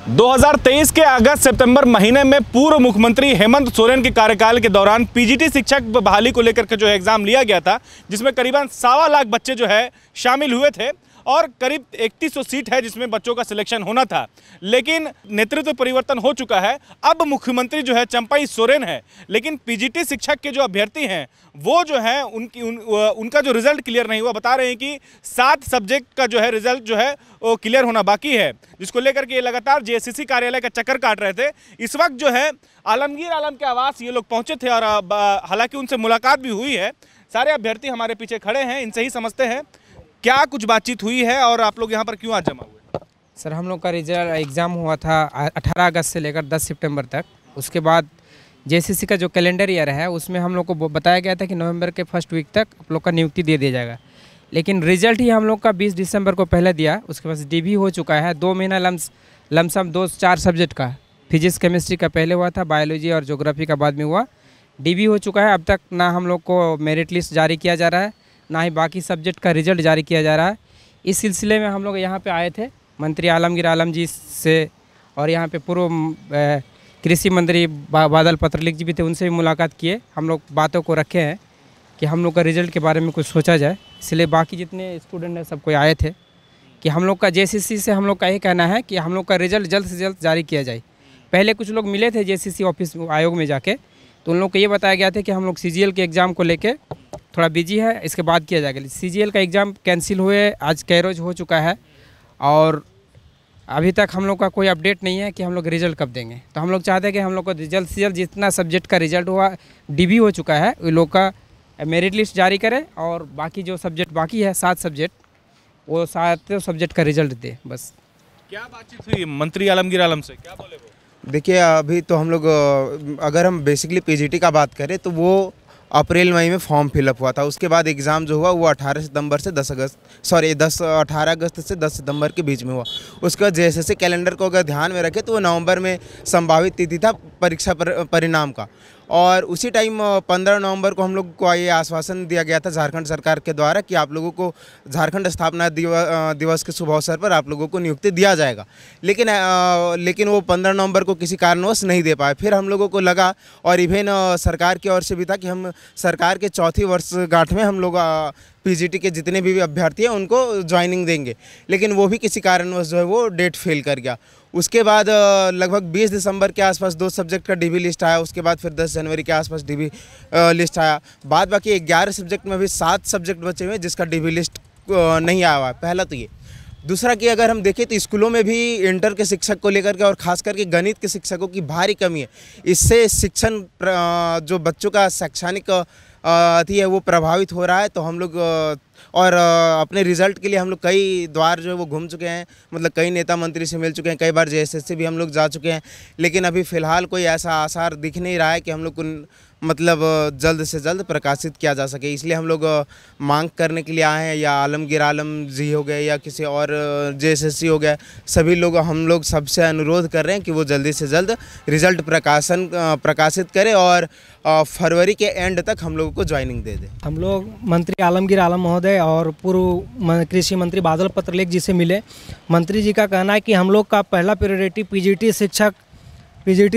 2023 के अगस्त सितंबर महीने में पूर्व मुख्यमंत्री हेमंत सोरेन के कार्यकाल के दौरान पीजीटी शिक्षक बहाली को लेकर के जो है एग्जाम लिया गया था, जिसमें करीबन 1.25 लाख बच्चे जो है शामिल हुए थे और करीब 3100 सीट है जिसमें बच्चों का सिलेक्शन होना था। लेकिन नेतृत्व परिवर्तन हो चुका है। अब मुख्यमंत्री जो है चंपई सोरेन है, लेकिन पीजीटी शिक्षक के जो अभ्यर्थी हैं वो जो है उनका जो रिजल्ट क्लियर नहीं हुआ। बता रहे हैं कि 7 सब्जेक्ट का जो है रिजल्ट जो है वो क्लियर होना बाकी है, जिसको लेकर के ये लगातार जेएसएससी कार्यालय का चक्कर काट रहे थे। इस वक्त जो है आलमगीर आलम के आवास ये लोग पहुंचे थे और हालांकि उनसे मुलाकात भी हुई है। सारे अभ्यर्थी हमारे पीछे खड़े हैं, इनसे ही समझते हैं क्या कुछ बातचीत हुई है और आप लोग यहाँ पर क्यों आज जमा हुए। सर, हम लोग का रिजल्ट एग्ज़ाम हुआ था 18 अगस्त से लेकर 10 सितंबर तक। उसके बाद जेएसएससी का जो कैलेंडर ईयर है उसमें हम लोग को बताया गया था कि नवंबर के फर्स्ट वीक तक आप लोग का नियुक्ति दे दिया जाएगा, लेकिन रिजल्ट ही हम लोग का 20 दिसंबर को पहले दिया। उसके बाद डीबी हो चुका है। 2 महीना लमसम 4 सब्जेक्ट का, फिजिक्स केमिस्ट्री का पहले हुआ था, बायोलॉजी और ज्योग्राफी का बाद में हुआ। डीबी हो चुका है। अब तक ना हम लोग को मेरिट लिस्ट जारी किया जा रहा है, ना ही बाकी सब्जेक्ट का रिजल्ट जारी किया जा रहा है। इस सिलसिले में हम लोग यहाँ पे आए थे मंत्री आलमगीर आलम जी से, और यहाँ पे पूर्व कृषि मंत्री बादल पत्रलेख जी भी थे, उनसे भी मुलाकात किए। हम लोग बातों को रखे हैं कि हम लोग का रिजल्ट के बारे में कुछ सोचा जाए। इसलिए बाकी जितने स्टूडेंट हैं सबको आए थे कि हम लोग का जेएसएससी से हम लोग का यही कहना है कि हम लोग का रिजल्ट जल्द से जल्द जारी किया जाए। पहले कुछ लोग मिले थे जेएसएससी ऑफिस आयोग में जाके, तो उन लोग को ये बताया गया था कि हम लोग सीजीएल के एग्ज़ाम को लेके थोड़ा बिजी है, इसके बाद किया जाएगा। सीजीएल का एग्ज़ाम कैंसिल हुए, आज कैरोज हो चुका है और अभी तक हम लोग का कोई अपडेट नहीं है कि हम लोग रिजल्ट कब देंगे। तो हम लोग चाहते हैं कि हम लोग को जल्द से जल्द जितना सब्जेक्ट का रिजल्ट हुआ, डीबी हो चुका है, उन लोग का मेरिट लिस्ट जारी करें और बाकी जो सब्जेक्ट बाकी है 7 सब्जेक्ट, वो 7 सब्जेक्ट का रिजल्ट दे। बस। क्या बातचीत हुई मंत्री आलमगीर आलम से, क्या बोले वो? देखिए, अभी तो हम लोग अगर हम बेसिकली पीजीटी का बात करें तो वो अप्रैल मई में फॉर्म फिलअप हुआ था। उसके बाद एग्ज़ाम जो हुआ वो 18 सितंबर से 18 अगस्त से 10 सितंबर के बीच में हुआ। उसके बाद जेएसएससी कैलेंडर को अगर ध्यान में रखें तो वो नवंबर में संभावित तिथि था परीक्षा परिणाम का, और उसी टाइम 15 नवंबर को हम लोग को ये आश्वासन दिया गया था झारखंड सरकार के द्वारा कि आप लोगों को झारखंड स्थापना दिवस के शुभ अवसर पर आप लोगों को नियुक्ति दिया जाएगा। लेकिन वो 15 नवंबर को किसी कारणवश नहीं दे पाए। फिर हम लोगों को लगा, और इवेन सरकार की ओर से भी था, कि हम सरकार के 4थी वर्षगांठ में हम लोग पीजीटी के जितने भी अभ्यर्थी हैं उनको ज्वाइनिंग देंगे, लेकिन वो भी किसी कारणवश जो है वो डेट फेल कर गया। उसके बाद लगभग 20 दिसंबर के आसपास 2 सब्जेक्ट का डीबी लिस्ट आया। उसके बाद फिर 10 जनवरी के आसपास डीबी लिस्ट आया। बाद बाकी 11 सब्जेक्ट में भी 7 सब्जेक्ट बचे हुए जिसका डीबी लिस्ट नहीं आया हुआ है। पहला तो ये। दूसरा कि अगर हम देखें तो स्कूलों में भी इंटर के शिक्षक को लेकर के और ख़ास करके गणित के शिक्षकों की भारी कमी है। इससे शिक्षण जो बच्चों का शैक्षणिक अति है वो प्रभावित हो रहा है। तो हम लोग और अपने रिज़ल्ट के लिए हम लोग कई द्वार जो है वो घूम चुके हैं, मतलब कई नेता मंत्री से मिल चुके हैं, कई बार जेएसएससी भी हम लोग जा चुके हैं, लेकिन अभी फ़िलहाल कोई ऐसा आसार दिख नहीं रहा है कि हम लोग को मतलब जल्द से जल्द प्रकाशित किया जा सके। इसलिए हम लोग मांग करने के लिए आए हैं, या आलमगीर आलम जी हो गए या किसी और जेएसएससी हो गया, सभी लोग हम लोग सबसे अनुरोध कर रहे हैं कि वो जल्दी से जल्द रिज़ल्ट प्रकाशित करें और फरवरी के एंड तक हम लोगों को ज्वाइनिंग दे दें। हम लोग मंत्री आलमगीर आलम महोदय और पूर्व कृषि मंत्री बादल पत्रलेख जी से मिले। मंत्री जी का कहना है कि हम लोग का पहला प्रायोरिटी पीजीटी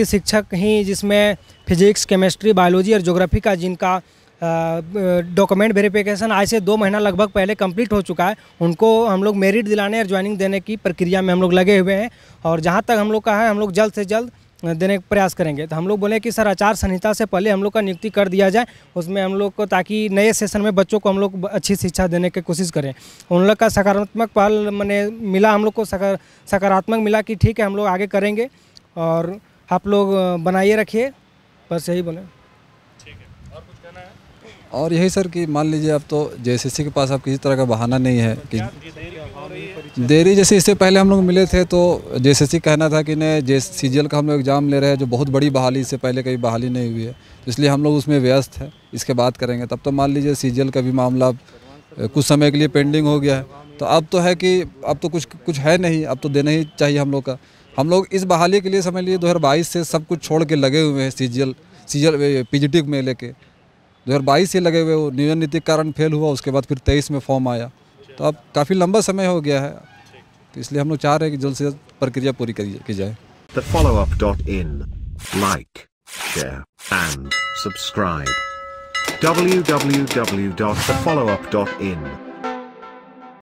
शिक्षक ही, जिसमें फिजिक्स, केमिस्ट्री, बायोलॉजी और ज्योग्राफी का जिनका डॉक्यूमेंट वेरिफिकेशन आज से 2 महीना लगभग पहले कंप्लीट हो चुका है, उनको हम लोग मेरिट दिलाने और ज्वाइनिंग देने की प्रक्रिया में हम लोग लगे हुए हैं। और जहां तक हम लोग का है, हम लोग जल्द से जल्द देने का प्रयास करेंगे। तो हम लोग बोले कि सर आचार संहिता से पहले हम लोग का नियुक्ति कर दिया जाए उसमें हम लोग को, ताकि नए सेशन में बच्चों को हम लोग अच्छी शिक्षा देने की कोशिश करें। उन लोग का सकारात्मक पहल मैंने मिला, हम लोग को सकारात्मक मिला कि ठीक है हम लोग आगे करेंगे और आप लोग बनाइए रखिए। बस यही बोले। ठीक है, और कुछ कहना है? और यही सर कि मान लीजिए अब तो जेएसएससी के पास अब किसी तरह का बहाना नहीं है कि देरी। जैसे इससे पहले हम लोग मिले थे तो जेएसएससी कहना था कि नहीं, सीजीएल का हम लोग एग्ज़ाम ले रहे हैं जो बहुत बड़ी बहाली, इससे पहले कभी बहाली नहीं हुई है, तो इसलिए हम लोग उसमें व्यस्त हैं, इसके बाद करेंगे। तब तो मान लीजिए सीजीएल का भी मामला कुछ समय के लिए पेंडिंग हो गया है, तो अब तो है कि अब तो कुछ है नहीं, अब तो देना ही चाहिए हम लोग का। हम लोग इस बहाली के लिए समझ लीजिए 2022 से सब कुछ छोड़ के लगे हुए हैं। सीजीएल पीजीटी में लेके 2022 से लगे हुए, वो नियोजन नीति के कारण फेल हुआ, उसके बाद फिर 23 में फॉर्म आया, तो अब काफ़ी लंबा समय हो गया है, तो इसलिए हम लोग चाह रहे हैं कि जल्द से जल्द प्रक्रिया पूरी की जाए। thefollowup.in. Like, share, and subscribe. www.thefollowup.in